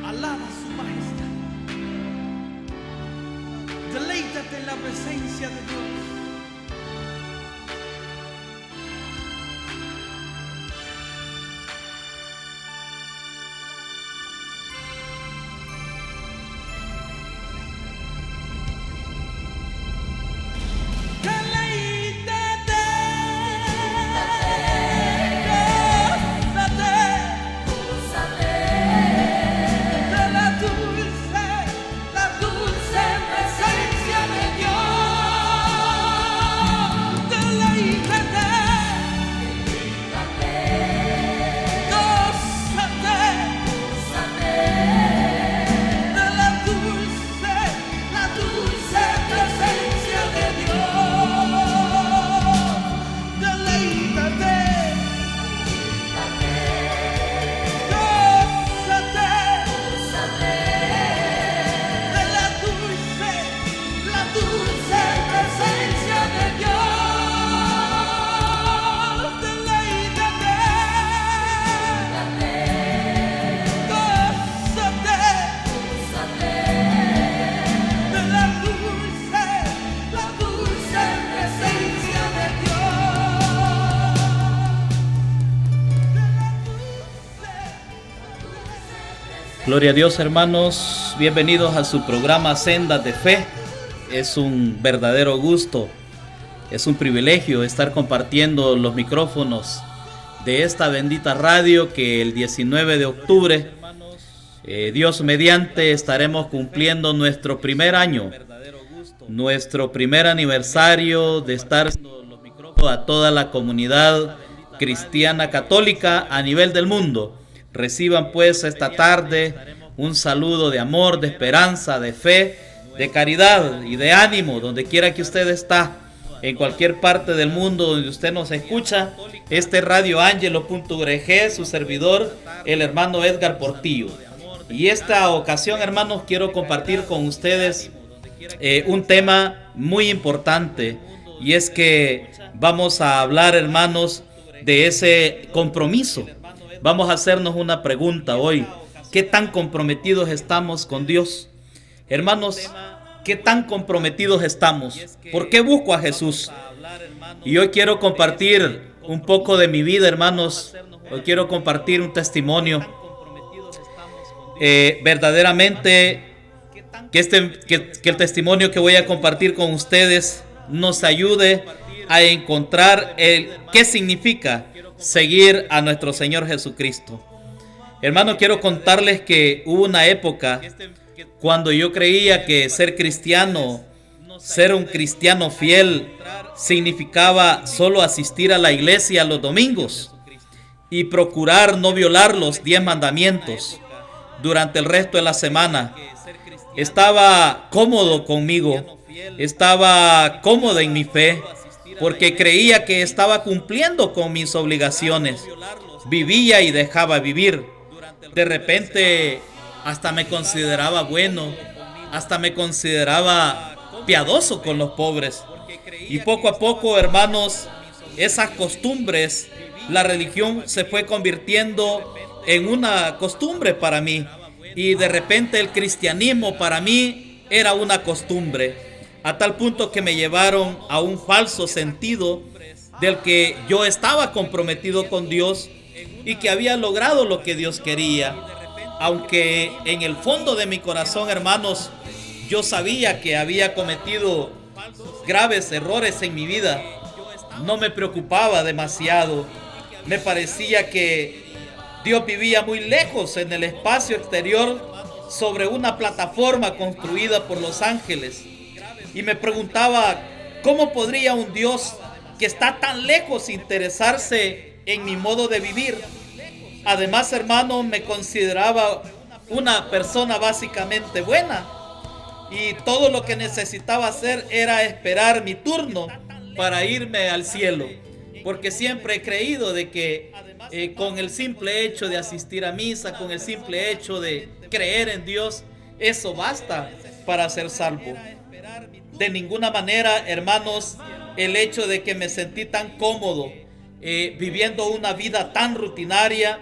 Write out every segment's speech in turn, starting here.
Alaba su majestad. Deleítate en la presencia de Dios. Gloria a Dios, hermanos, bienvenidos a su programa Sendas de Fe. Es un verdadero gusto, es un privilegio estar compartiendo los micrófonos de esta bendita radio que el 19 de octubre, Dios mediante, estaremos cumpliendo nuestro primer año, nuestro primer aniversario de estar a toda la comunidad cristiana católica a nivel del mundo. Reciban pues esta tarde un saludo de amor, de esperanza, de fe, de caridad y de ánimo, donde quiera que usted está, en cualquier parte del mundo donde usted nos escucha. Este radioangelo.org, su servidor, el hermano Edgar Portillo. Y esta ocasión, hermanos, quiero compartir con ustedes un tema muy importante, y es que vamos a hablar, hermanos, de ese compromiso. Vamos a hacernos una pregunta hoy. ¿Qué tan comprometidos estamos con Dios? Hermanos, ¿qué tan comprometidos estamos? ¿Por qué busco a Jesús? Y hoy quiero compartir un poco de mi vida, hermanos. Hoy quiero compartir un testimonio. Verdaderamente que el testimonio que voy a compartir con ustedes nos ayude a encontrar qué significa seguir a nuestro Señor Jesucristo. Hermano, quiero contarles que hubo una época cuando yo creía que ser cristiano, ser un cristiano fiel, significaba solo asistir a la iglesia los domingos y procurar no violar los 10 mandamientos durante el resto de la semana. Estaba cómodo conmigo, estaba cómodo en mi fe, porque creía que estaba cumpliendo con mis obligaciones. Vivía y dejaba vivir. De repente hasta me consideraba bueno, hasta me consideraba piadoso con los pobres. Y poco a poco, hermanos, esas costumbres, la religión se fue convirtiendo en una costumbre para mí. Y de repente el cristianismo para mí era una costumbre, a tal punto que me llevaron a un falso sentido del que yo estaba comprometido con Dios y que había logrado lo que Dios quería. Aunque en el fondo de mi corazón, hermanos, yo sabía que había cometido graves errores en mi vida, no me preocupaba demasiado. Me parecía que Dios vivía muy lejos en el espacio exterior, sobre una plataforma construida por los ángeles. Y me preguntaba, ¿cómo podría un Dios que está tan lejos interesarse en mi modo de vivir? Además, hermano, me consideraba una persona básicamente buena, y todo lo que necesitaba hacer era esperar mi turno para irme al cielo, porque siempre he creído de que con el simple hecho de asistir a misa, con el simple hecho de creer en Dios, eso basta para ser salvo. De ninguna manera, hermanos, el hecho de que me sentí tan cómodo viviendo una vida tan rutinaria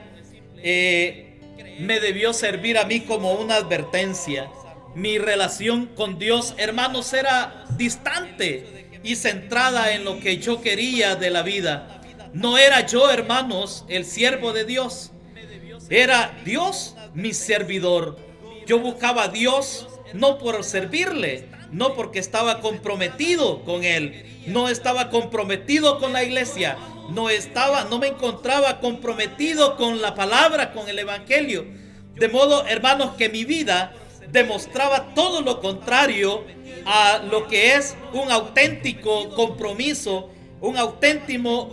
me debió servir a mí como una advertencia. Mi relación con Dios, hermanos, era distante y centrada en lo que yo quería de la vida. No era yo, hermanos, el siervo de Dios. Era Dios mi servidor. Yo buscaba a Dios no por servirle, no porque estaba comprometido con Él, no estaba comprometido con la iglesia, no me encontraba comprometido con la palabra, con el evangelio. De modo, hermanos, que mi vida demostraba todo lo contrario a lo que es un auténtico compromiso, un auténtico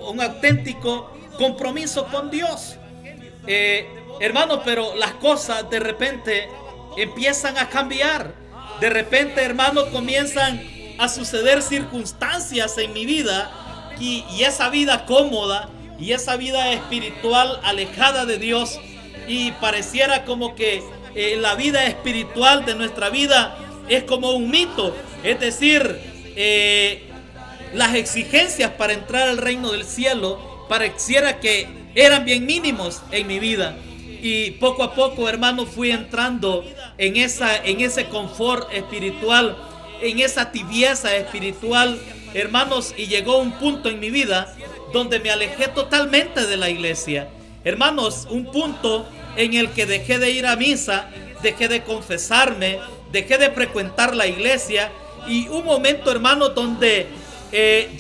compromiso con Dios. Hermanos, pero las cosas de repente empiezan a cambiar. De repente, hermanos, comienzan a suceder circunstancias en mi vida y esa vida cómoda y esa vida espiritual alejada de Dios, y pareciera como que la vida espiritual de nuestra vida es como un mito. Es decir, las exigencias para entrar al reino del cielo pareciera que eran bien mínimos en mi vida. Y poco a poco, hermano, fui entrando en ese confort espiritual, en esa tibieza espiritual, hermanos, y llegó un punto en mi vida donde me alejé totalmente de la iglesia. Hermanos, un punto en el que dejé de ir a misa, dejé de confesarme, dejé de frecuentar la iglesia, y un momento, hermanos, donde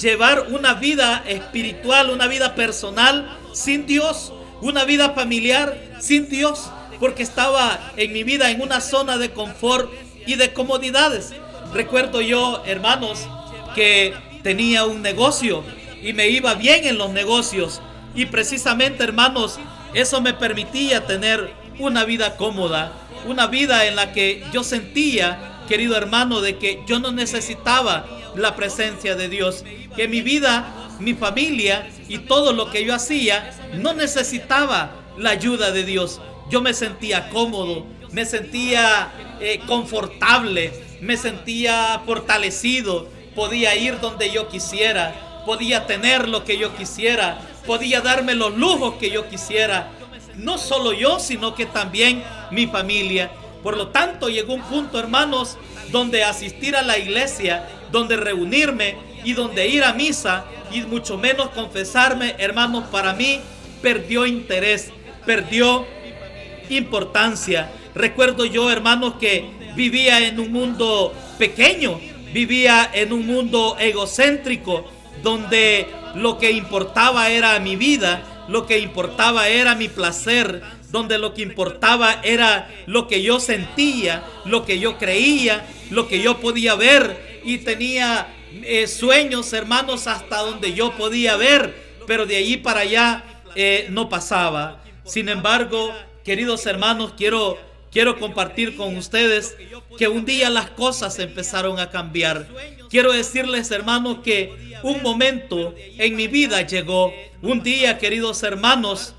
llevar una vida espiritual, una vida personal sin Dios, una vida familiar sin Dios, porque estaba en mi vida en una zona de confort y de comodidades. Recuerdo yo, hermanos, que tenía un negocio y me iba bien en los negocios, y precisamente, hermanos, eso me permitía tener una vida cómoda, una vida en la que yo sentía, querido hermano, de que yo no necesitaba la presencia de Dios, que mi vida, mi familia y todo lo que yo hacía no necesitaba la ayuda de Dios. Yo me sentía cómodo, me sentía confortable, me sentía fortalecido, podía ir donde yo quisiera, podía tener lo que yo quisiera, podía darme los lujos que yo quisiera. No solo yo, sino que también mi familia. Por lo tanto, llegó un punto, hermanos, donde asistir a la iglesia, donde reunirme y donde ir a misa, y mucho menos confesarme, hermanos, para mí perdió interés, perdió importancia. Recuerdo yo, hermanos, que vivía en un mundo pequeño, vivía en un mundo egocéntrico, donde lo que importaba era mi vida, lo que importaba era mi placer, donde lo que importaba era lo que yo sentía, lo que yo creía, lo que yo podía ver, y tenía sueños, hermanos, hasta donde yo podía ver, pero de allí para allá no pasaba. Sin embargo, queridos hermanos, quiero compartir con ustedes que un día las cosas empezaron a cambiar. Quiero decirles, hermanos, que un momento en mi vida llegó. Un día, queridos hermanos,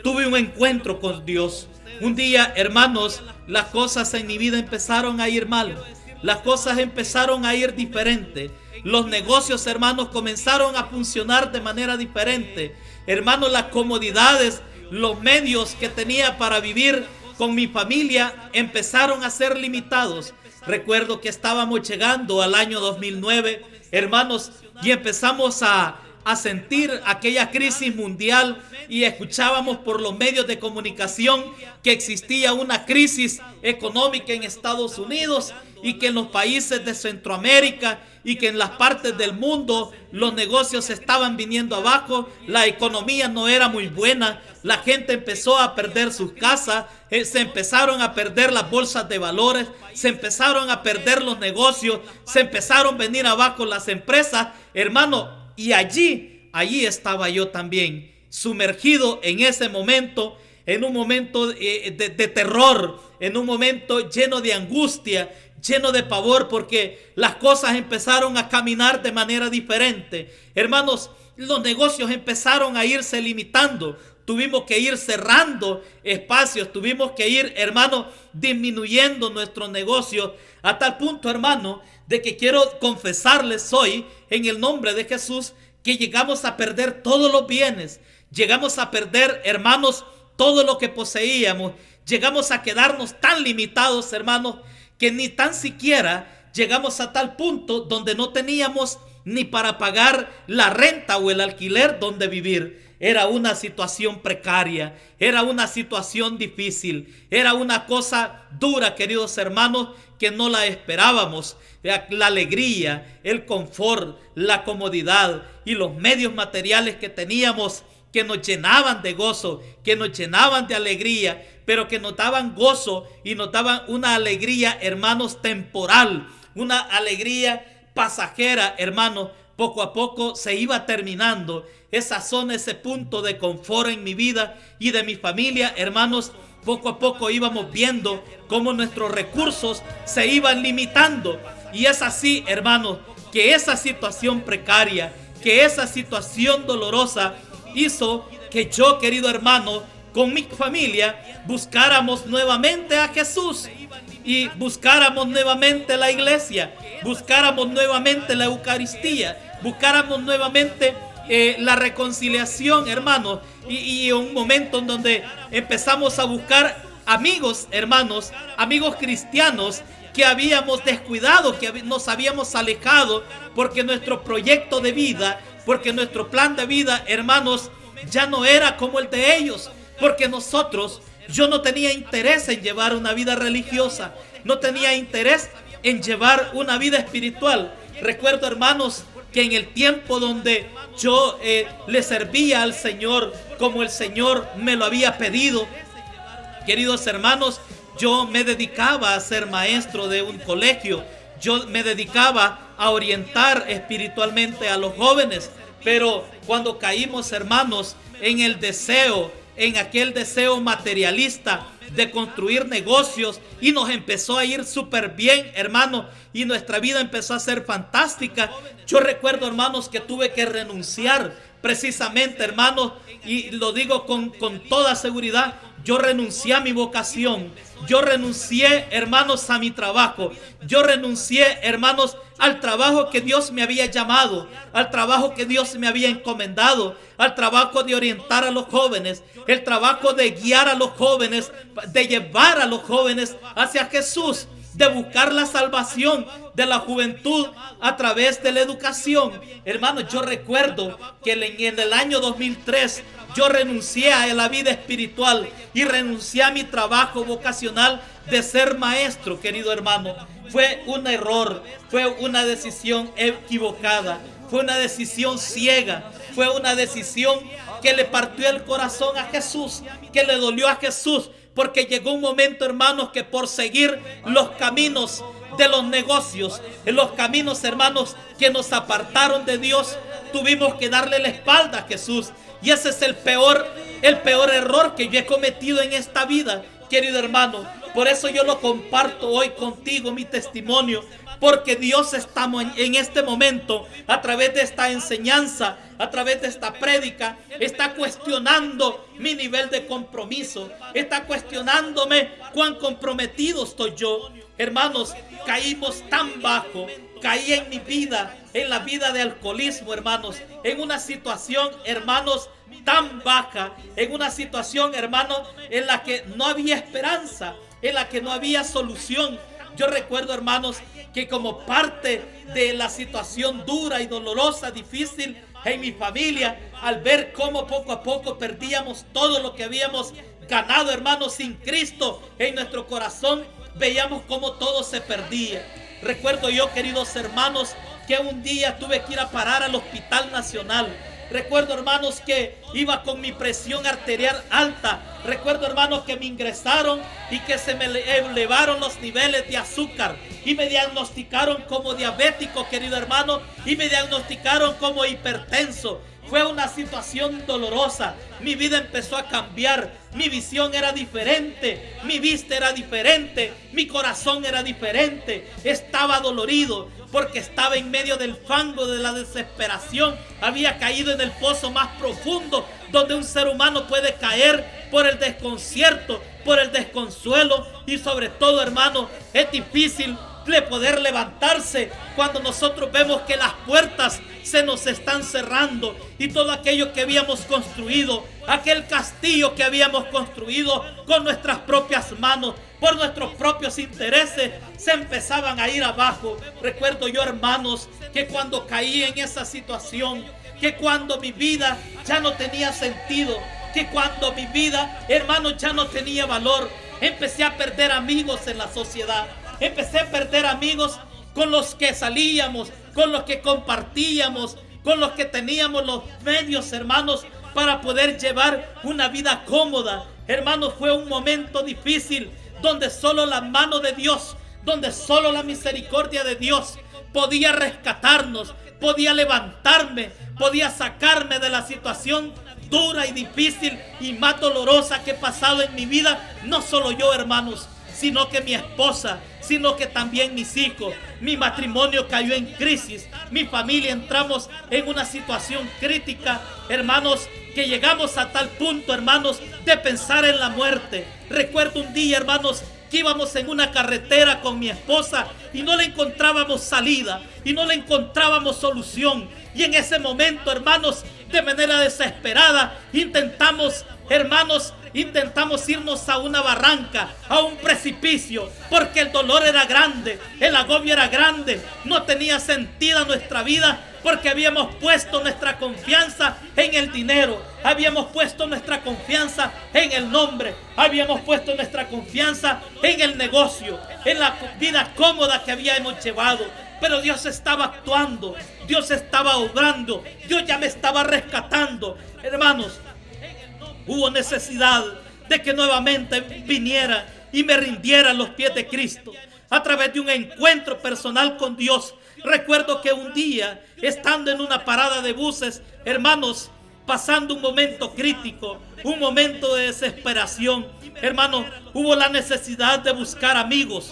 tuve un encuentro con Dios. Un día, hermanos, las cosas en mi vida empezaron a ir mal. Las cosas empezaron a ir diferente. Los negocios, hermanos, comenzaron a funcionar de manera diferente. Hermanos, las comodidades, los medios que tenía para vivir con mi familia empezaron a ser limitados. Recuerdo que estábamos llegando al año 2009, hermanos, y empezamos a sentir aquella crisis mundial, y escuchábamos por los medios de comunicación que existía una crisis económica en Estados Unidos, y que en los países de Centroamérica y que en las partes del mundo los negocios estaban viniendo abajo, la economía no era muy buena, la gente empezó a perder sus casas, se empezaron a perder las bolsas de valores, se empezaron a perder los negocios, se empezaron a venir abajo las empresas, hermano, y allí estaba yo también, sumergido en ese momento, en un momento de terror, en un momento lleno de angustia, lleno de pavor, porque las cosas empezaron a caminar de manera diferente. Hermanos, los negocios empezaron a irse limitando. Tuvimos que ir cerrando espacios, tuvimos que ir, hermanos, disminuyendo nuestros negocios, a tal punto, hermano, de que quiero confesarles hoy, en el nombre de Jesús, que llegamos a perder todos los bienes. Llegamos a perder, hermanos, todo lo que poseíamos. Llegamos a quedarnos tan limitados, hermanos, que ni tan siquiera llegamos a tal punto donde no teníamos ni para pagar la renta o el alquiler donde vivir. Era una situación precaria, era una situación difícil, era una cosa dura, queridos hermanos, que no la esperábamos. La alegría, el confort, la comodidad y los medios materiales que teníamos, que nos llenaban de gozo, que nos llenaban de alegría, pero que nos daban gozo y nos daban una alegría, hermanos, temporal, una alegría pasajera, hermanos. Poco a poco se iba terminando esa zona, ese punto de confort en mi vida y de mi familia, hermanos. Poco a poco íbamos viendo cómo nuestros recursos se iban limitando. Y es así, hermanos, que esa situación precaria, que esa situación dolorosa hizo que yo, querido hermano, con mi familia buscáramos nuevamente a Jesús y buscáramos nuevamente la iglesia, buscáramos nuevamente la Eucaristía, buscáramos nuevamente la reconciliación, hermanos, y un momento en donde empezamos a buscar amigos, hermanos, amigos cristianos que habíamos descuidado, que nos habíamos alejado, porque nuestro proyecto de vida, porque nuestro plan de vida, hermanos, ya no era como el de ellos, porque yo no tenía interés en llevar una vida religiosa, no tenía interés en llevar una vida espiritual. Recuerdo, hermanos, que en el tiempo donde yo le servía al Señor como el Señor me lo había pedido, queridos hermanos, yo me dedicaba a ser maestro de un colegio, yo me dedicaba a orientar espiritualmente a los jóvenes, pero cuando caímos, hermanos, en el deseo, en aquel deseo materialista de construir negocios, y nos empezó a ir súper bien, hermanos, y nuestra vida empezó a ser fantástica. Yo recuerdo, hermanos, que tuve que renunciar precisamente, hermanos, y lo digo con toda seguridad, yo renuncié a mi vocación, yo renuncié, hermanos, a mi trabajo, yo renuncié, hermanos, al trabajo que Dios me había llamado, al trabajo que Dios me había encomendado, al trabajo de orientar a los jóvenes, el trabajo de guiar a los jóvenes, de llevar a los jóvenes hacia Jesús, de buscar la salvación de la juventud a través de la educación. Hermanos, yo recuerdo que en el año 2003 yo renuncié a la vida espiritual y renuncié a mi trabajo vocacional de ser maestro, querido hermano. Fue un error, fue una decisión equivocada, fue una decisión ciega, fue una decisión que le partió el corazón a Jesús, que le dolió a Jesús, porque llegó un momento, hermanos, que por seguir los caminos de los negocios, en los caminos, hermanos, que nos apartaron de Dios, tuvimos que darle la espalda a Jesús. Y ese es el peor error que yo he cometido en esta vida, querido hermano. Por eso yo lo comparto hoy contigo, mi testimonio, porque Dios está en este momento, a través de esta enseñanza, a través de esta prédica, está cuestionando mi nivel de compromiso, está cuestionándome cuán comprometido estoy yo. Hermanos, caímos tan bajo, caí en mi vida, en la vida de alcoholismo, hermanos, en una situación, hermanos, tan baja, en una situación, hermanos, en la que no había esperanza, en la que no había solución. Yo recuerdo, hermanos, que como parte de la situación dura y dolorosa, difícil en mi familia, al ver cómo poco a poco perdíamos todo lo que habíamos ganado, hermanos, sin Cristo en nuestro corazón, veíamos cómo todo se perdía. Recuerdo yo, queridos hermanos, que un día tuve que ir a parar al Hospital Nacional. Recuerdo, hermanos, que iba con mi presión arterial alta. Recuerdo, hermanos, que me ingresaron y que se me elevaron los niveles de azúcar y me diagnosticaron como diabético, querido hermano, y me diagnosticaron como hipertenso. Fue una situación dolorosa. Mi vida empezó a cambiar. Mi visión era diferente. Mi vista era diferente. Mi corazón era diferente. Estaba dolorido porque estaba en medio del fango de la desesperación. Había caído en el pozo más profundo donde un ser humano puede caer por el desconcierto, por el desconsuelo, y sobre todo, hermano, es difícil de poder levantarse cuando nosotros vemos que las puertas se nos están cerrando y todo aquello que habíamos construido aquel castillo que habíamos construido con nuestras propias manos, por nuestros propios intereses, se empezaban a ir abajo. Recuerdo yo, hermanos, que cuando caí en esa situación, que cuando mi vida ya no tenía sentido, que cuando mi vida, hermanos, ya no tenía valor, empecé a perder amigos en la sociedad, empecé a perder amigos con los que salíamos, con los que compartíamos, con los que teníamos los medios, hermanos, para poder llevar una vida cómoda. Hermanos, fue un momento difícil donde solo la mano de Dios, donde solo la misericordia de Dios podía rescatarnos, podía levantarme, podía sacarme de la situación dura y difícil y más dolorosa que he pasado en mi vida. No solo yo, hermanos, sino que mi esposa, sino que también mis hijos. Mi matrimonio cayó en crisis, mi familia entramos en una situación crítica, hermanos, que llegamos a tal punto, hermanos, de pensar en la muerte. Recuerdo un día, hermanos, que íbamos en una carretera con mi esposa y no le encontrábamos salida y no le encontrábamos solución. Y en ese momento, hermanos, de manera desesperada, intentamos irnos a una barranca, a un precipicio, porque el dolor era grande, el agobio era grande, no tenía sentido nuestra vida, porque habíamos puesto nuestra confianza en el dinero, habíamos puesto nuestra confianza en el nombre, habíamos puesto nuestra confianza en el negocio, en la vida cómoda que habíamos llevado. Pero Dios estaba actuando, Dios estaba obrando, Dios ya me estaba rescatando. Hermanos, hubo necesidad de que nuevamente viniera y me rindiera a los pies de Cristo a través de un encuentro personal con Dios. Recuerdo que un día, estando en una parada de buses, hermanos, pasando un momento crítico, un momento de desesperación, hermanos, hubo la necesidad de buscar amigos,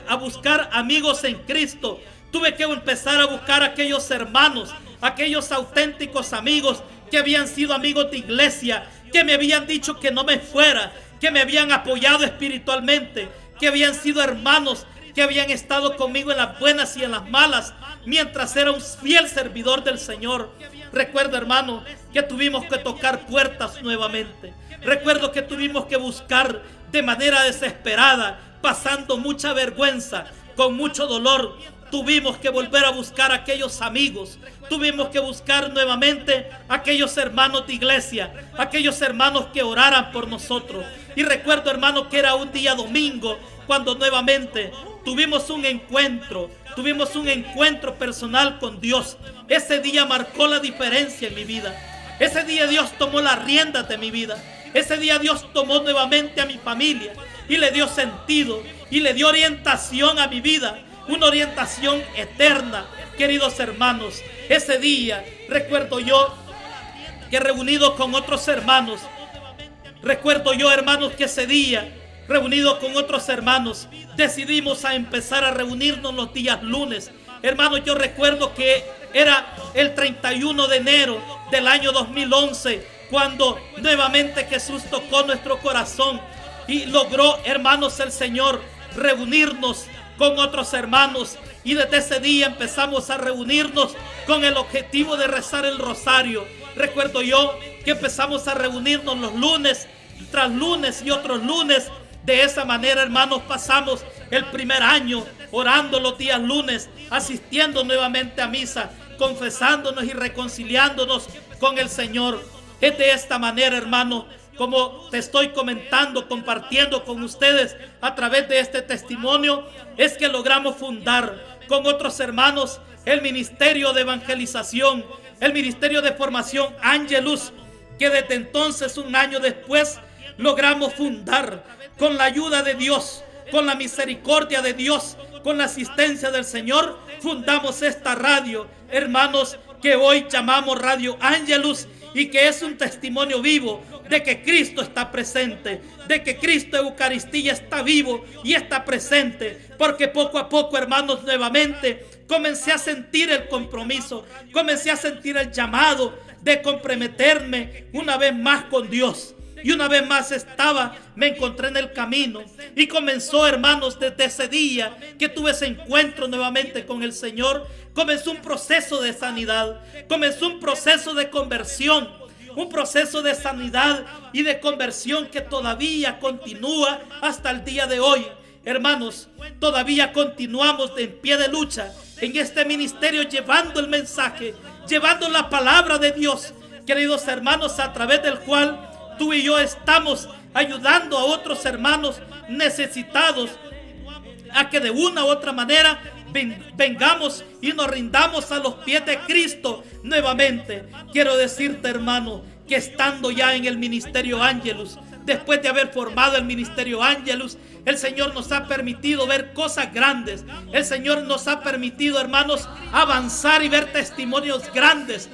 a buscar amigos en Cristo. Tuve que empezar a buscar a aquellos hermanos, aquellos auténticos amigos que habían sido amigos de iglesia, que me habían dicho que no me fuera, que me habían apoyado espiritualmente, que habían sido hermanos, que habían estado conmigo en las buenas y en las malas, mientras era un fiel servidor del Señor. Recuerdo, hermano, que tuvimos que tocar puertas nuevamente. Recuerdo que tuvimos que buscar de manera desesperada, pasando mucha vergüenza, con mucho dolor. Tuvimos que volver a buscar a aquellos amigos. Tuvimos que buscar nuevamente a aquellos hermanos de iglesia, aquellos hermanos que oraran por nosotros. Y recuerdo, hermano, que era un día domingo cuando nuevamente tuvimos un encuentro personal con Dios. Ese día marcó la diferencia en mi vida. Ese día Dios tomó las riendas de mi vida. Ese día Dios tomó nuevamente a mi familia y le dio sentido y le dio orientación a mi vida. Una orientación eterna, queridos hermanos. Ese día, recuerdo yo, que reunido con otros hermanos, que ese día, reunido con otros hermanos, decidimos a empezar a reunirnos los días lunes. Hermanos, yo recuerdo que era el 31 de enero del año 2011, cuando nuevamente Jesús tocó nuestro corazón y logró, hermanos, el Señor reunirnos con otros hermanos, y desde ese día empezamos a reunirnos con el objetivo de rezar el rosario. Recuerdo yo que empezamos a reunirnos los lunes tras lunes y otros lunes. De esa manera, hermanos, pasamos el primer año orando los días lunes, asistiendo nuevamente a misa, confesándonos y reconciliándonos con el Señor. Es de esta manera, hermano, como te estoy comentando, compartiendo con ustedes a través de este testimonio, es que logramos fundar con otros hermanos el ministerio de evangelización, el ministerio de formación Angelus, que desde entonces, un año después, logramos fundar con la ayuda de Dios, con la misericordia de Dios, con la asistencia del Señor. Fundamos esta radio, hermanos, que hoy llamamos Radio Angelus, y que es un testimonio vivo de que Cristo está presente, de que Cristo Eucaristía está vivo y está presente, porque poco a poco, hermanos, nuevamente comencé a sentir el compromiso, comencé a sentir el llamado de comprometerme una vez más con Dios. Y una vez más me encontré en el camino, y comenzó, hermanos, desde ese día que tuve ese encuentro nuevamente con el Señor, comenzó un proceso de sanidad, comenzó un proceso de conversión, un proceso de sanidad y de conversión que todavía continúa hasta el día de hoy. Hermanos, todavía continuamos en pie de lucha en este ministerio, llevando el mensaje, llevando la palabra de Dios, queridos hermanos, a través del cual tú y yo estamos ayudando a otros hermanos necesitados a que de una u otra manera vengamos y nos rindamos a los pies de Cristo nuevamente. Quiero decirte, hermano, que estando ya en el Ministerio Angelus, después de haber formado el Ministerio Angelus, el Señor nos ha permitido ver cosas grandes. El Señor nos ha permitido, hermanos, avanzar y ver testimonios grandes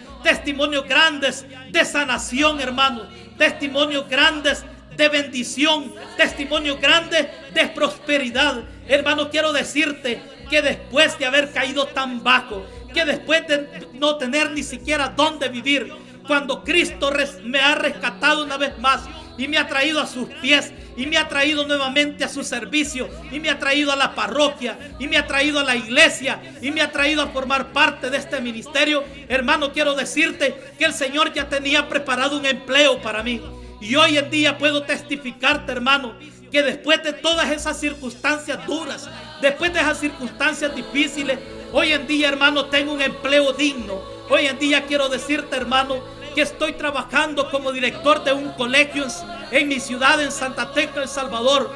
de sanación, hermanos, testimonios grandes de bendición, testimonios grandes de prosperidad. Hermano, quiero decirte que después de haber caído tan bajo, que después de no tener ni siquiera dónde vivir, cuando Cristo me ha rescatado una vez más y me ha traído a sus pies y me ha traído nuevamente a su servicio y me ha traído a la parroquia y me ha traído a la iglesia y me ha traído a formar parte de este ministerio, hermano, quiero decirte que el Señor ya tenía preparado un empleo para mí. Y hoy en día puedo testificarte, hermano, que después de todas esas circunstancias duras, después de esas circunstancias difíciles, hoy en día, hermano, tengo un empleo digno. Hoy en día quiero decirte, hermano, que estoy trabajando como director de un colegio en mi ciudad, en Santa Tecla, El Salvador.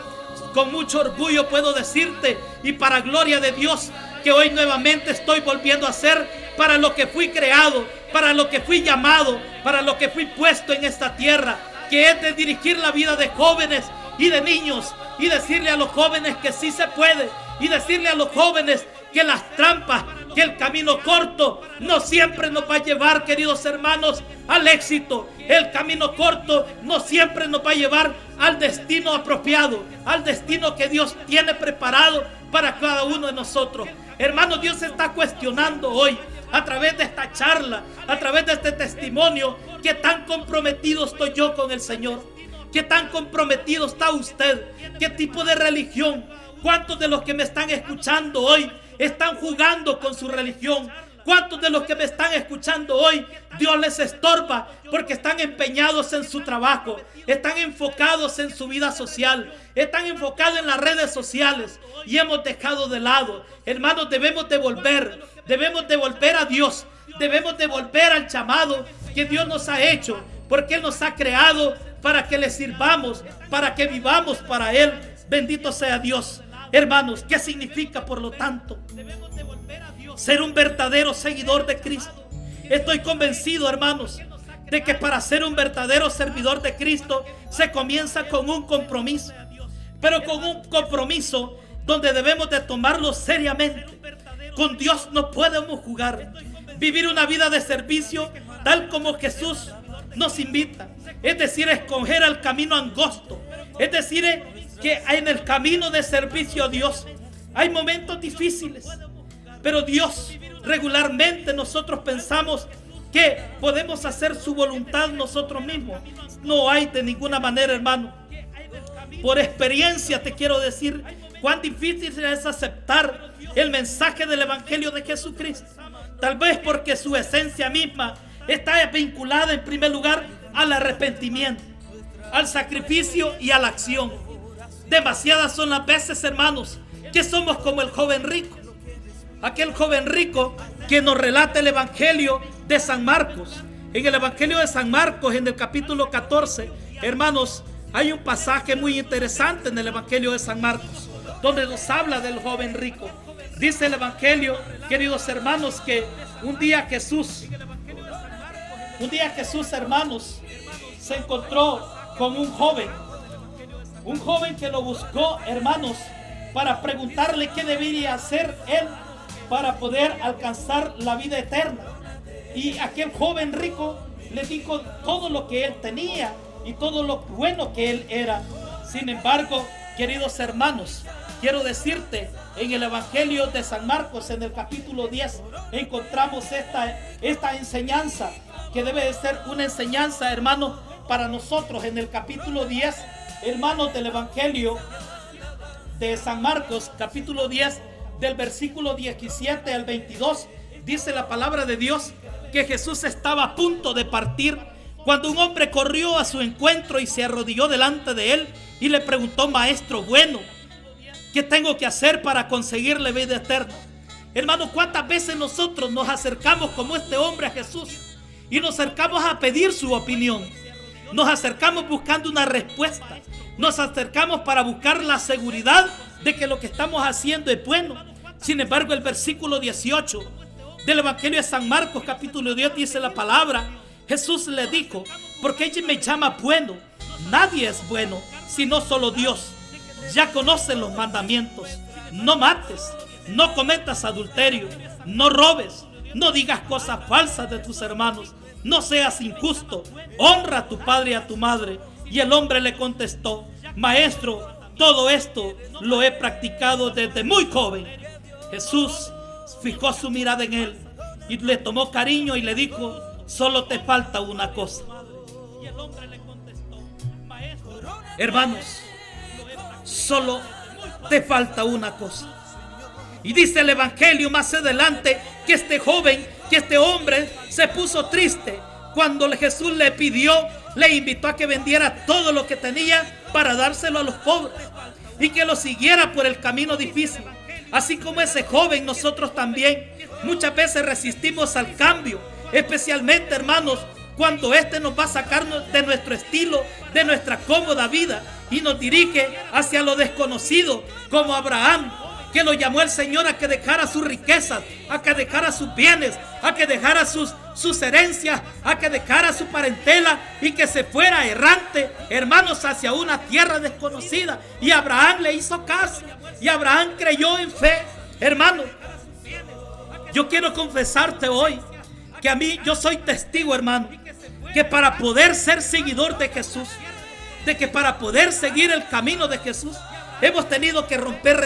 Con mucho orgullo puedo decirte, y para gloria de Dios, que hoy nuevamente estoy volviendo a ser para lo que fui creado, para lo que fui llamado, para lo que fui puesto en esta tierra, que es de dirigir la vida de jóvenes y de niños, y decirle a los jóvenes que sí se puede, y decirle a los jóvenes que las trampas, que el camino corto no siempre nos va a llevar, queridos hermanos, al éxito. El camino corto no siempre nos va a llevar al destino apropiado, al destino que Dios tiene preparado para cada uno de nosotros. Hermanos, Dios está cuestionando hoy, a través de esta charla, a través de este testimonio, qué tan comprometido estoy yo con el Señor, qué tan comprometido está usted, qué tipo de religión. ¿Cuántos de los que me están escuchando hoy están jugando con su religión? ¿Cuántos de los que me están escuchando hoy Dios les estorba porque están empeñados en su trabajo, están enfocados en su vida social, están enfocados en las redes sociales y hemos dejado de lado? Hermanos, debemos de volver a Dios, debemos de volver al llamado que Dios nos ha hecho, porque Él nos ha creado para que le sirvamos, para que vivamos para Él. Bendito sea Dios. Hermanos, ¿qué significa, por lo tanto, ser un verdadero seguidor de Cristo? Estoy convencido, hermanos, de que para ser un verdadero servidor de Cristo se comienza con un compromiso, pero con un compromiso donde debemos de tomarlo seriamente. Con Dios no podemos jugar. Vivir una vida de servicio tal como Jesús nos invita, es decir, escoger el camino angosto, es decir, que en el camino de servicio a Dios hay momentos difíciles, pero Dios, regularmente nosotros pensamos que podemos hacer su voluntad nosotros mismos. No hay de ninguna manera, hermano. Por experiencia te quiero decir cuán difícil es aceptar el mensaje del Evangelio de Jesucristo. Tal vez porque su esencia misma está vinculada en primer lugar al arrepentimiento, al sacrificio y a la acción. Demasiadas son las veces, hermanos, que somos como el joven rico. Aquel joven rico que nos relata el Evangelio de San Marcos. En el Evangelio de San Marcos, en el capítulo 14, hermanos, hay un pasaje muy interesante en el Evangelio de San Marcos, donde nos habla del joven rico. Dice el Evangelio, queridos hermanos, que un día Jesús, hermanos, se encontró con un joven que lo buscó, hermanos, para preguntarle qué debería hacer él para poder alcanzar la vida eterna. Y aquel joven rico le dijo todo lo que él tenía y todo lo bueno que él era. Sin embargo, queridos hermanos, quiero decirte, en el Evangelio de San Marcos, en el capítulo 10, encontramos esta enseñanza, que debe de ser una enseñanza, hermanos, para nosotros. En el capítulo 10, hermanos, del Evangelio de San Marcos, capítulo 10, del versículo 17 al 22, dice la palabra de Dios que Jesús estaba a punto de partir Cuando un hombre corrió a su encuentro y se arrodilló delante de él y le preguntó: maestro bueno, ¿qué tengo que hacer para conseguir la vida eterna? Hermano, ¿cuántas veces nosotros nos acercamos como este hombre a Jesús y nos acercamos a pedir su opinión? Nos acercamos buscando una respuesta. Nos acercamos para buscar la seguridad de que lo que estamos haciendo es bueno. Sin embargo, el versículo 18 del Evangelio de San Marcos, capítulo 10, dice la palabra: Jesús le dijo: ¿por qué me llama bueno? Nadie es bueno, sino solo Dios. Ya conocen los mandamientos: no mates, no cometas adulterio, no robes, no digas cosas falsas de tus hermanos, no seas injusto, honra a tu padre y a tu madre. Y el hombre le contestó: maestro, todo esto lo he practicado desde muy joven. Jesús fijó su mirada en él y le tomó cariño y le dijo: solo te falta una cosa. Hermanos, solo te falta una cosa. Y dice el Evangelio más adelante que este joven, que este hombre se puso triste cuando Jesús le pidió, le invitó a que vendiera todo lo que tenía para dárselo a los pobres y que lo siguiera por el camino difícil. Así como ese joven, nosotros también muchas veces resistimos al cambio, especialmente, hermanos, cuando este nos va a sacarnos de nuestro estilo, de nuestra cómoda vida y nos dirige hacia lo desconocido, como Abraham, que lo llamó el Señor a que dejara sus riquezas, a que dejara sus bienes, a que dejara sus herencias, a que dejara su parentela y que se fuera errante, hermanos, hacia una tierra desconocida. Y Abraham le hizo caso y Abraham creyó en fe. Hermano, yo quiero confesarte hoy que yo soy testigo, hermano, que para poder ser seguidor de Jesús, de que para poder seguir el camino de Jesús, hemos tenido que romper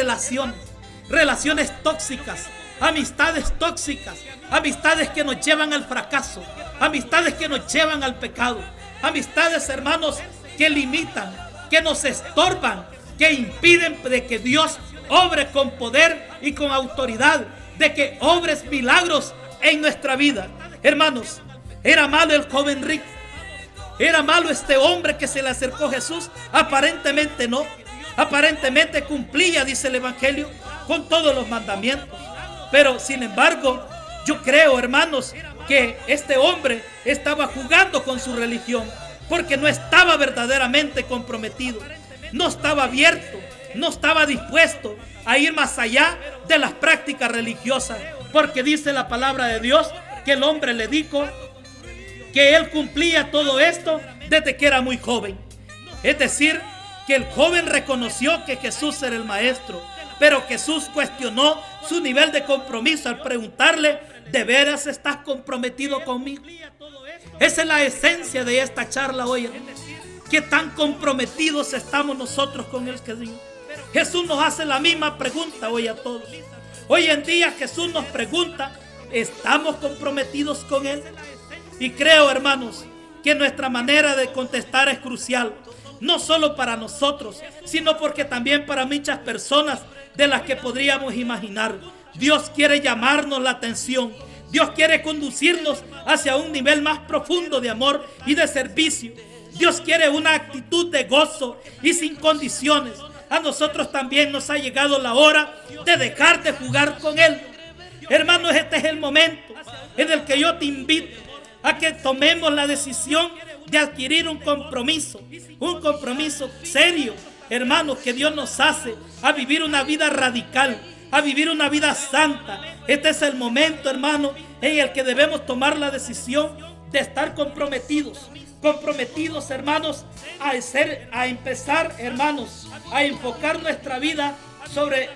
relaciones tóxicas, amistades tóxicas, amistades que nos llevan al fracaso, amistades que nos llevan al pecado, amistades, hermanos, que limitan, que nos estorban, que impiden de que Dios obre con poder y con autoridad, de que obres milagros en nuestra vida. Hermanos, ¿era malo el joven rico? ¿Era malo este hombre que se le acercó a Jesús? Aparentemente no. Aparentemente cumplía, dice el Evangelio, con todos los mandamientos. Pero sin embargo, yo creo, hermanos, que este hombre estaba jugando con su religión, porque no estaba verdaderamente comprometido, no estaba abierto, no estaba dispuesto a ir más allá de las prácticas religiosas, porque dice la palabra de Dios que el hombre le dijo que él cumplía todo esto desde que era muy joven. Es decir, que el joven reconoció que Jesús era el maestro, pero Jesús cuestionó su nivel de compromiso al preguntarle: ¿de veras estás comprometido conmigo? Esa es la esencia de esta charla hoy. ¿Qué tan comprometidos estamos nosotros con el Señor? Jesús nos hace la misma pregunta hoy a todos. Hoy en día Jesús nos pregunta: ¿estamos comprometidos con Él? Y creo, hermanos, que nuestra manera de contestar es crucial, no solo para nosotros, sino porque también para muchas personas de las que podríamos imaginar. Dios quiere llamarnos la atención. Dios quiere conducirnos hacia un nivel más profundo de amor y de servicio. Dios quiere una actitud de gozo y sin condiciones. A nosotros también nos ha llegado la hora de dejar de jugar con Él. Hermanos, este es el momento en el que yo te invito a que tomemos la decisión de adquirir un compromiso serio, hermanos, que Dios nos hace a vivir una vida radical, a vivir una vida santa. Este es el momento, hermano, en el que debemos tomar la decisión de estar comprometidos, hermanos, a empezar, hermanos, a enfocar nuestra vida sobre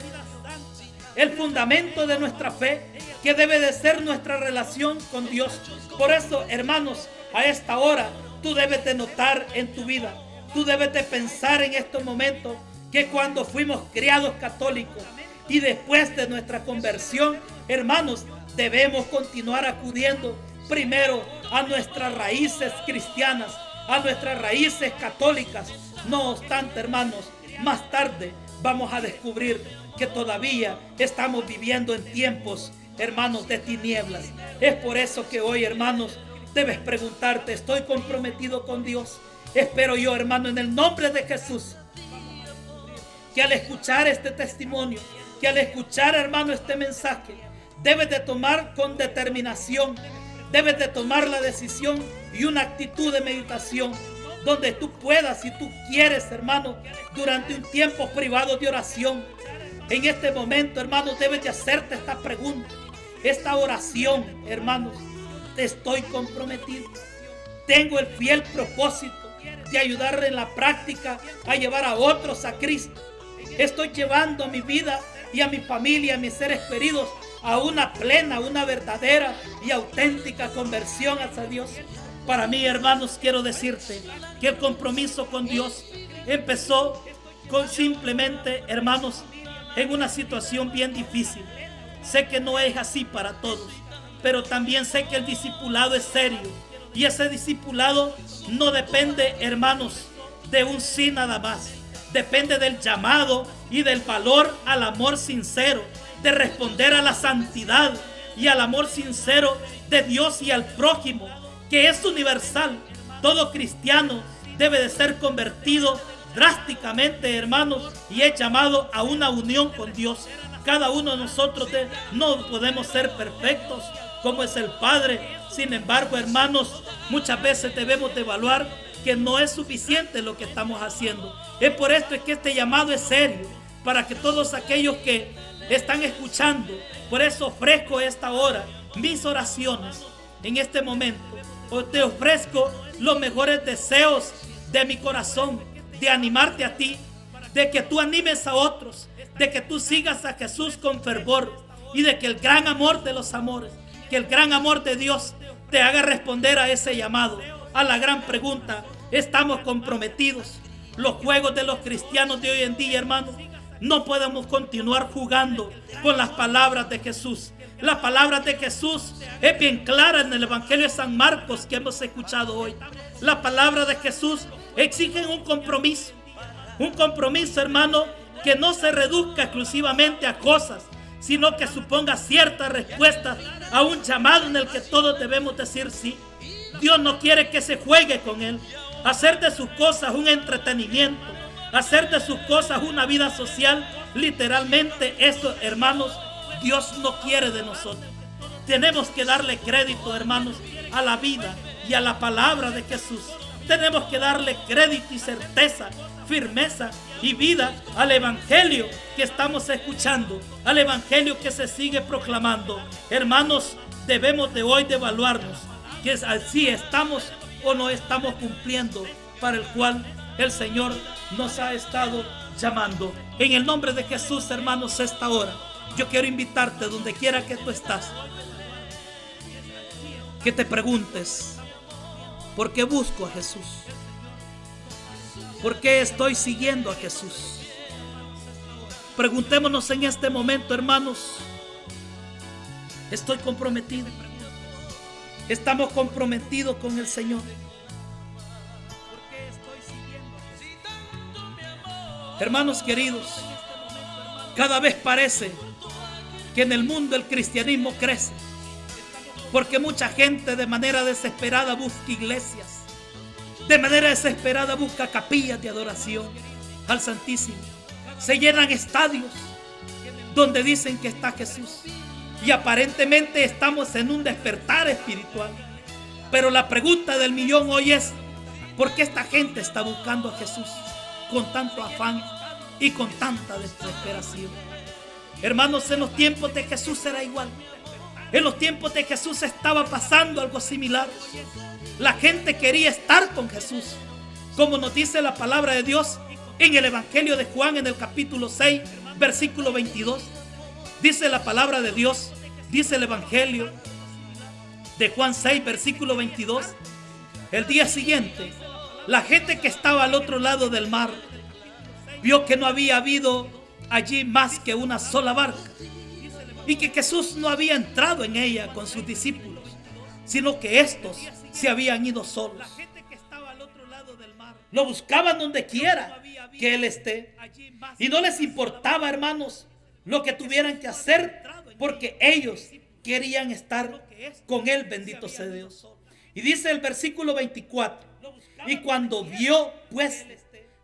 el fundamento de nuestra fe, que debe de ser nuestra relación con Dios. Por eso, hermanos, a esta hora tú debes de notar en tu vida, tú debes de pensar en estos momentos que cuando fuimos criados católicos y después de nuestra conversión, hermanos, debemos continuar acudiendo primero a nuestras raíces cristianas, a nuestras raíces católicas. No obstante, hermanos, más tarde vamos a descubrir que todavía estamos viviendo en tiempos, hermanos, de tinieblas. Es por eso que hoy, hermanos, debes preguntarte, ¿estoy comprometido con Dios? Espero yo, hermano, en el nombre de Jesús, que al escuchar este testimonio, que al escuchar, hermano, este mensaje, debes de tomar con determinación, debes de tomar la decisión y una actitud de meditación, donde tú puedas, si tú quieres, hermano, durante un tiempo privado de oración. En este momento, hermano, debes de hacerte esta pregunta, esta oración, hermanos. Estoy comprometido. Tengo el fiel propósito de ayudarle en la práctica a llevar a otros a Cristo. Estoy llevando a mi vida y a mi familia, a mis seres queridos, a una plena, una verdadera y auténtica conversión hacia Dios. Para mí, hermanos, quiero decirte que el compromiso con Dios empezó con simplemente, hermanos, en una situación bien difícil. Sé que no es así para todos, pero también sé que el discipulado es serio. Y ese discipulado no depende, hermanos, de un sí nada más. Depende del llamado y del valor al amor sincero, de responder a la santidad y al amor sincero de Dios y al prójimo, que es universal. Todo cristiano debe de ser convertido drásticamente, hermanos, y es llamado a una unión con Dios. Cada uno de nosotros no podemos ser perfectos como es el Padre. Sin embargo, hermanos, muchas veces debemos de evaluar que no es suficiente lo que estamos haciendo. Es por esto que este llamado es serio, para que todos aquellos que están escuchando, por eso ofrezco esta hora mis oraciones en este momento. Te ofrezco los mejores deseos de mi corazón, de animarte a ti, de que tú animes a otros, de que tú sigas a Jesús con fervor y de que el gran amor de los amores, que el gran amor de Dios te haga responder a ese llamado, a la gran pregunta: ¿estamos comprometidos? Los juegos de los cristianos de hoy en día, hermanos, no podemos continuar jugando con las palabras de Jesús. Las palabras de Jesús es bien clara en el Evangelio de San Marcos que hemos escuchado hoy. Las palabras de Jesús exigen un compromiso, hermano, que no se reduzca exclusivamente a cosas, sino que suponga cierta respuesta a un llamado en el que todos debemos decir sí. Dios no quiere que se juegue con Él. Hacer de sus cosas un entretenimiento, hacer de sus cosas una vida social, literalmente eso, hermanos, Dios no quiere de nosotros. Tenemos que darle crédito, hermanos, a la vida y a la palabra de Jesús. Tenemos que darle crédito y certeza, firmeza y vida al Evangelio que estamos escuchando, al Evangelio que se sigue proclamando. Hermanos, debemos de hoy de evaluarnos, que si estamos o no estamos cumpliendo para el cual el Señor nos ha estado llamando. En el nombre de Jesús, hermanos, esta hora yo quiero invitarte, donde quiera que tú estás, que te preguntes: ¿por qué busco a Jesús? ¿Por qué estoy siguiendo a Jesús? Preguntémonos en este momento, hermanos: ¿estoy comprometido? ¿Estamos comprometidos con el Señor? Hermanos queridos, cada vez parece que en el mundo el cristianismo crece, porque mucha gente de manera desesperada busca iglesias, de manera desesperada busca capillas de adoración al Santísimo. Se llenan estadios donde dicen que está Jesús, y aparentemente estamos en un despertar espiritual. Pero la pregunta del millón hoy es: ¿por qué esta gente está buscando a Jesús con tanto afán y con tanta desesperación? Hermanos, en los tiempos de Jesús era igual. En los tiempos de Jesús estaba pasando algo similar. La gente quería estar con Jesús, como nos dice la palabra de Dios en el Evangelio de Juan, en el capítulo 6, versículo 22. Dice la palabra de Dios, dice el Evangelio de Juan 6, versículo 22. El día siguiente, la gente que estaba al otro lado del mar vio que no había habido allí más que una sola barca, y que Jesús no había entrado en ella con sus discípulos, sino que estos se habían ido solos. Lo buscaban donde quiera que Él esté, y no les importaba, hermanos, lo que tuvieran que hacer, porque ellos querían estar con Él, bendito sea Dios. Y dice el versículo 24, y cuando vio pues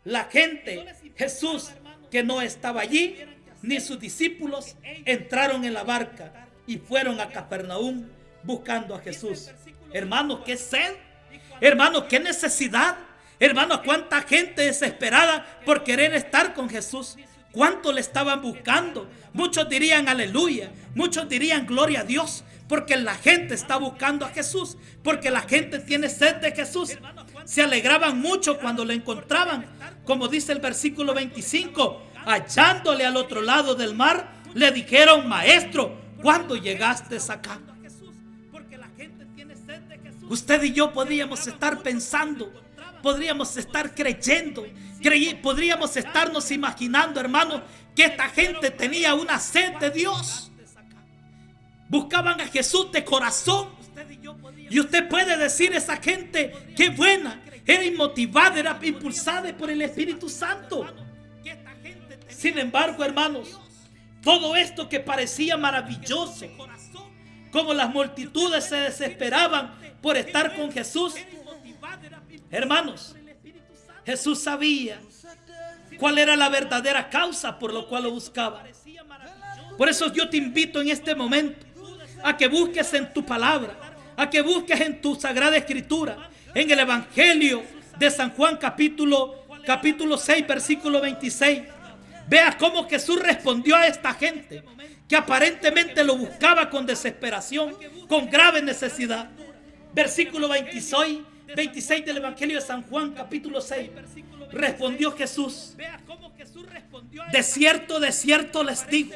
la gente, Jesús, que no estaba allí, ni sus discípulos, entraron en la barca y fueron a Capernaum buscando a Jesús. Hermanos, qué sed, hermanos, qué necesidad, hermanos, cuánta gente desesperada por querer estar con Jesús. ¿Cuánto le estaban buscando? Muchos dirían aleluya, muchos dirían gloria a Dios, porque la gente está buscando a Jesús, porque la gente tiene sed de Jesús. Se alegraban mucho cuando lo encontraban, como dice el versículo 25, hallándole al otro lado del mar, le dijeron: Maestro, ¿cuándo llegaste acá? Usted y yo podríamos estar pensando, podríamos estar creyendo, podríamos estarnos imaginando, hermanos, que esta gente tenía una sed de Dios. Buscaban a Jesús de corazón. Y usted puede decir: esa gente, qué buena, era inmotivada, era impulsada por el Espíritu Santo. Sin embargo, hermanos, todo esto que parecía maravilloso, como las multitudes se desesperaban por estar con Jesús, hermanos, Jesús sabía cuál era la verdadera causa por lo cual lo buscaba. Por eso yo te invito en este momento a que busques en tu palabra, a que busques en tu Sagrada Escritura, en el Evangelio de San Juan capítulo 6, versículo 26. Vea cómo Jesús respondió a esta gente que aparentemente lo buscaba con desesperación, con grave necesidad. Versículo 26 del Evangelio de San Juan capítulo 6. Respondió Jesús: de cierto les digo,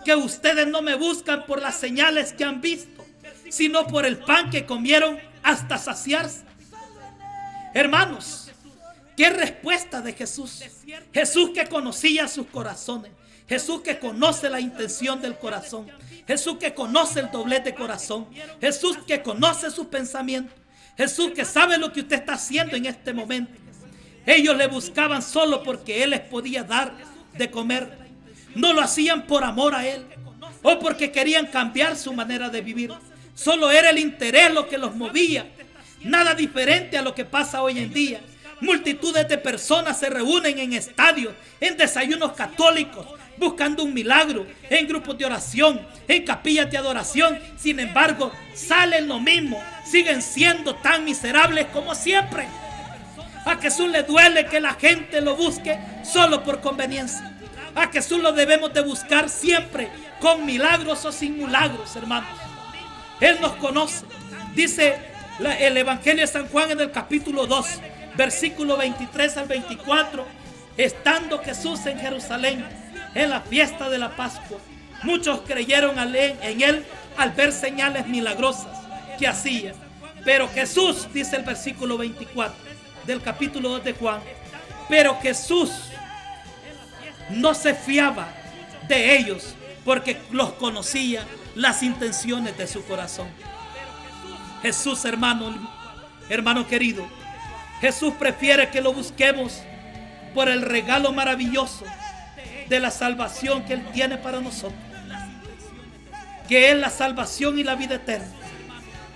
que ustedes no me buscan por las señales que han visto, sino por el pan que comieron hasta saciarse. Hermanos, qué respuesta de Jesús. Jesús que conocía sus corazones. Jesús que conoce la intención del corazón. Jesús que conoce el doblez de corazón. Jesús que conoce sus pensamientos. Jesús que sabe lo que usted está haciendo en este momento. Ellos le buscaban solo porque Él les podía dar de comer. No lo hacían por amor a Él o porque querían cambiar su manera de vivir. Solo era el interés lo que los movía. Nada diferente a lo que pasa hoy en día. Multitudes de personas se reúnen en estadios, en desayunos católicos, buscando un milagro, en grupos de oración, en capillas de adoración. Sin embargo, salen lo mismo, siguen siendo tan miserables como siempre. A Jesús le duele que la gente lo busque solo por conveniencia. A Jesús lo debemos de buscar siempre, con milagros o sin milagros, hermanos. Él nos conoce. Dice el Evangelio de San Juan en el capítulo 2, versículo 23 al 24. Estando Jesús en Jerusalén en la fiesta de la Pascua, muchos creyeron en Él al ver señales milagrosas que hacía. Pero Jesús, dice el versículo 24 del capítulo 2 de Juan, pero Jesús no se fiaba de ellos porque los conocía las intenciones de su corazón. Jesús, hermano querido, Jesús prefiere que lo busquemos por el regalo maravilloso de la salvación que Él tiene para nosotros, que es la salvación y la vida eterna.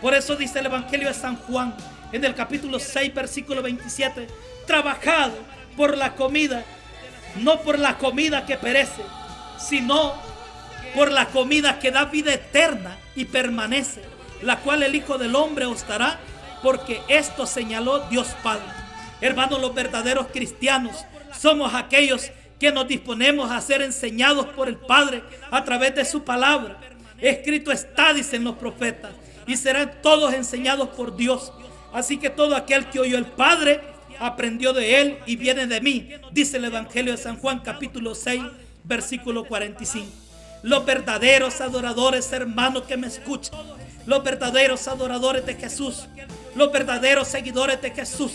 Por eso dice el Evangelio de San Juan en el capítulo 6, versículo 27, trabajad por la comida, no por la comida que perece, sino por la comida que da vida eterna y permanece, la cual el Hijo del Hombre os dará, porque esto señaló Dios Padre. Hermanos, los verdaderos cristianos somos aquellos que nos disponemos a ser enseñados por el Padre a través de su palabra. Escrito está, dicen los profetas, y serán todos enseñados por Dios. Así que todo aquel que oyó el Padre aprendió de Él y viene de mí, dice el Evangelio de San Juan capítulo 6, versículo 45. Los verdaderos adoradores, hermanos que me escuchan, los verdaderos adoradores de Jesús, los verdaderos seguidores de Jesús,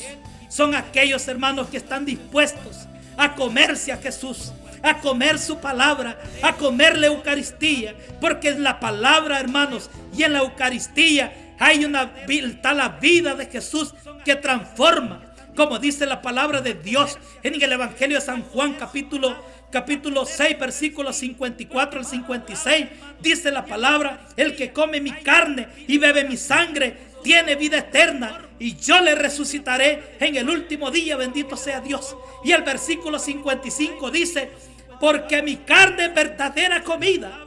son aquellos hermanos que están dispuestos a comerse a Jesús, a comer su palabra, a comer la Eucaristía, porque en la palabra, hermanos, y en la Eucaristía está la vida de Jesús que transforma, como dice la palabra de Dios en el Evangelio de San Juan capítulo 6, versículos 54 al 56. Dice la palabra: el que come mi carne y bebe mi sangre tiene vida eterna y yo le resucitaré en el último día, bendito sea Dios. Y el versículo 55 dice: porque mi carne es verdadera comida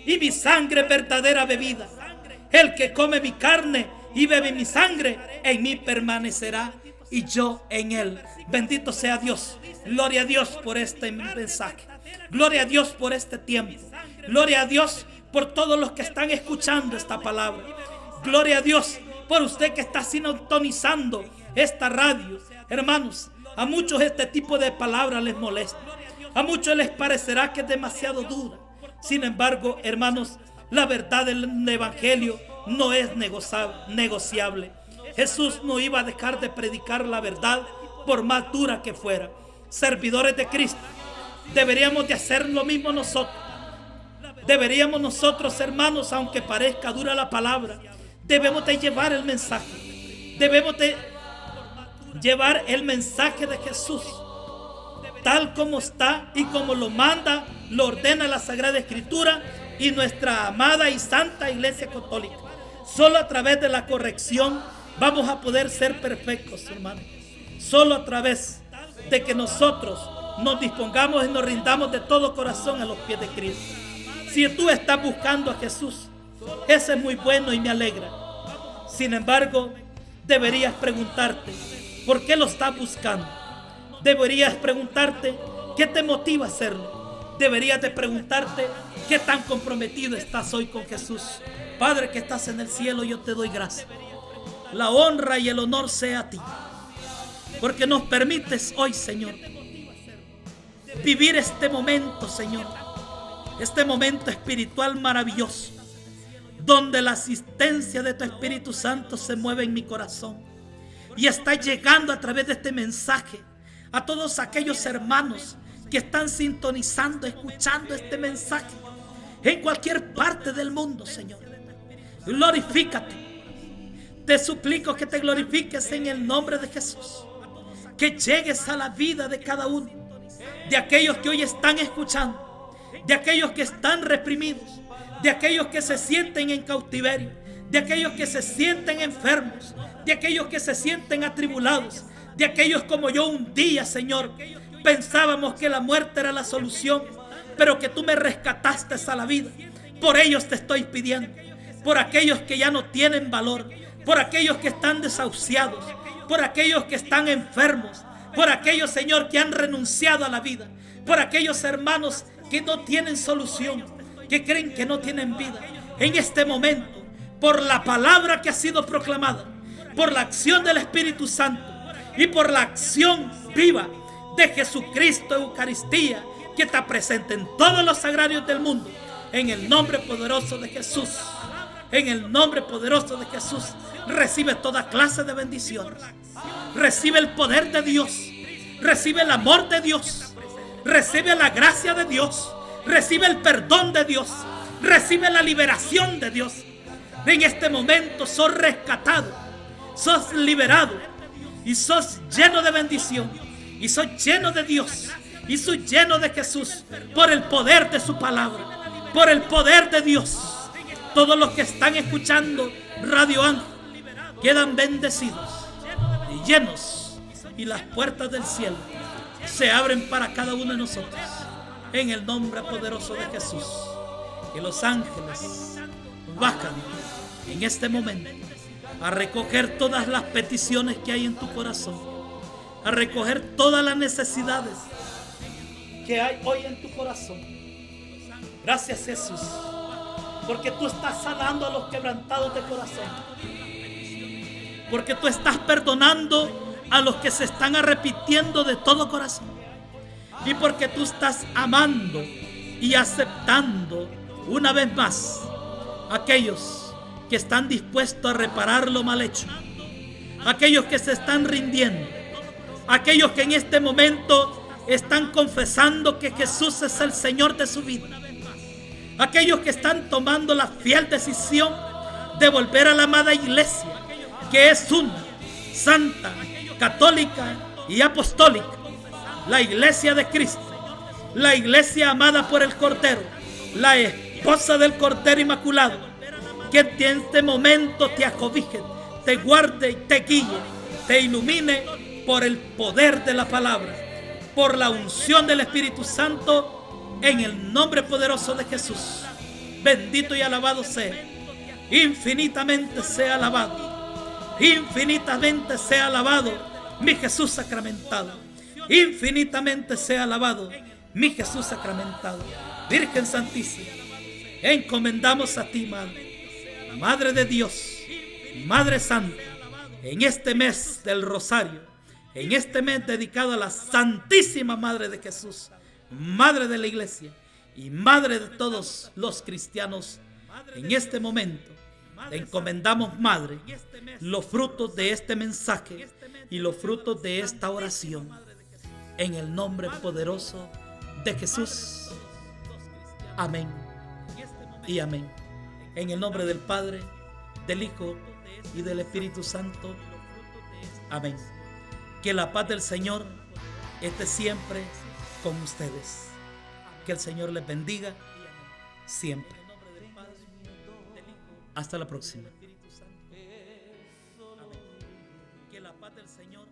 y mi sangre es verdadera bebida. El que come mi carne y bebe mi sangre, en mí permanecerá y yo en él. Bendito sea Dios. Gloria a Dios por este mensaje. Gloria a Dios por este tiempo. Gloria a Dios por todos los que están escuchando esta palabra. Gloria a Dios por usted que está sintonizando esta radio. Hermanos, a muchos este tipo de palabras les molesta. A muchos les parecerá que es demasiado dura. Sin embargo, hermanos, la verdad del evangelio no es negociable. Jesús no iba a dejar de predicar la verdad por más dura que fuera. Servidores de Cristo, deberíamos de hacer lo mismo nosotros. Deberíamos nosotros, hermanos, aunque parezca dura la palabra, debemos de llevar el mensaje. Debemos de llevar el mensaje de Jesús tal como está y como lo manda, lo ordena la Sagrada Escritura y nuestra amada y santa Iglesia Católica. Solo a través de la corrección vamos a poder ser perfectos, hermanos. Solo a través de que nosotros nos dispongamos y nos rindamos de todo corazón a los pies de Cristo. Si tú estás buscando a Jesús, eso es muy bueno y me alegra. Sin embargo, deberías preguntarte, ¿por qué lo estás buscando? Deberías preguntarte, ¿qué te motiva a hacerlo? Deberías de preguntarte, ¿qué tan comprometido estás hoy con Jesús? Padre que estás en el cielo, yo te doy gracias. La honra y el honor sea a ti, porque nos permites hoy, Señor, vivir este momento, Señor, este momento espiritual maravilloso, donde la asistencia de tu Espíritu Santo se mueve en mi corazón y está llegando a través de este mensaje a todos aquellos hermanos que están sintonizando, escuchando este mensaje en cualquier parte del mundo, Señor. Glorifícate. Te suplico que te glorifiques en el nombre de Jesús. Que llegues a la vida de cada uno, de aquellos que hoy están escuchando, de aquellos que están reprimidos, de aquellos que se sienten en cautiverio, de aquellos que se sienten enfermos, de aquellos que se sienten atribulados, de aquellos como yo un día, Señor, pensábamos que la muerte era la solución, pero que tú me rescataste a la vida. Por ellos te estoy pidiendo, por aquellos que ya no tienen valor, por aquellos que están desahuciados, por aquellos que están enfermos, por aquellos, Señor, que han renunciado a la vida, por aquellos hermanos que no tienen solución, que creen que no tienen vida. En este momento, por la palabra que ha sido proclamada, por la acción del Espíritu Santo y por la acción viva de Jesucristo Eucaristía, que está presente en todos los sagrarios del mundo, en el nombre poderoso de Jesús, en el nombre poderoso de Jesús, recibe toda clase de bendiciones, recibe el poder de Dios, recibe el amor de Dios, recibe la gracia de Dios, recibe el perdón de Dios, recibe la liberación de Dios. En este momento sos rescatado, sos liberado y sos lleno de bendición y sos lleno de Dios y sos lleno de Jesús por el poder de su palabra, por el poder de Dios. Todos los que están escuchando Radio Ángel quedan bendecidos y llenos, y las puertas del cielo se abren para cada uno de nosotros en el nombre poderoso de Jesús. Que los ángeles bajan en este momento a recoger todas las peticiones que hay en tu corazón, a recoger todas las necesidades que hay hoy en tu corazón. Gracias, Jesús, porque tú estás sanando a los quebrantados de corazón, porque tú estás perdonando a los que se están arrepintiendo de todo corazón, y porque tú estás amando y aceptando una vez más a aquellos que están dispuestos a reparar lo mal hecho, aquellos que se están rindiendo, aquellos que en este momento están confesando que Jesús es el Señor de su vida, aquellos que están tomando la fiel decisión de volver a la amada iglesia, que es una, santa, católica y apostólica, la iglesia de Cristo, la iglesia amada por el Cordero, la esposa del Cordero Inmaculado, que en este momento te acobije, te guarde y te guíe, te ilumine por el poder de la palabra, por la unción del Espíritu Santo, en el nombre poderoso de Jesús. Bendito y alabado sea, infinitamente sea alabado, infinitamente sea alabado mi Jesús sacramentado, infinitamente sea alabado mi Jesús sacramentado. Virgen Santísima, encomendamos a ti, Madre, Madre de Dios, Madre Santa, en este mes del Rosario, en este mes dedicado a la Santísima Madre de Jesús, Madre de la Iglesia y Madre de todos los cristianos. En este momento te encomendamos, Madre, los frutos de este mensaje y los frutos de esta oración, en el nombre poderoso de Jesús. Amén y amén. En el nombre del Padre, del Hijo y del Espíritu Santo. Amén. Que la paz del Señor esté siempre con ustedes. Que el Señor les bendiga siempre. Hasta la próxima. Que la paz del Señor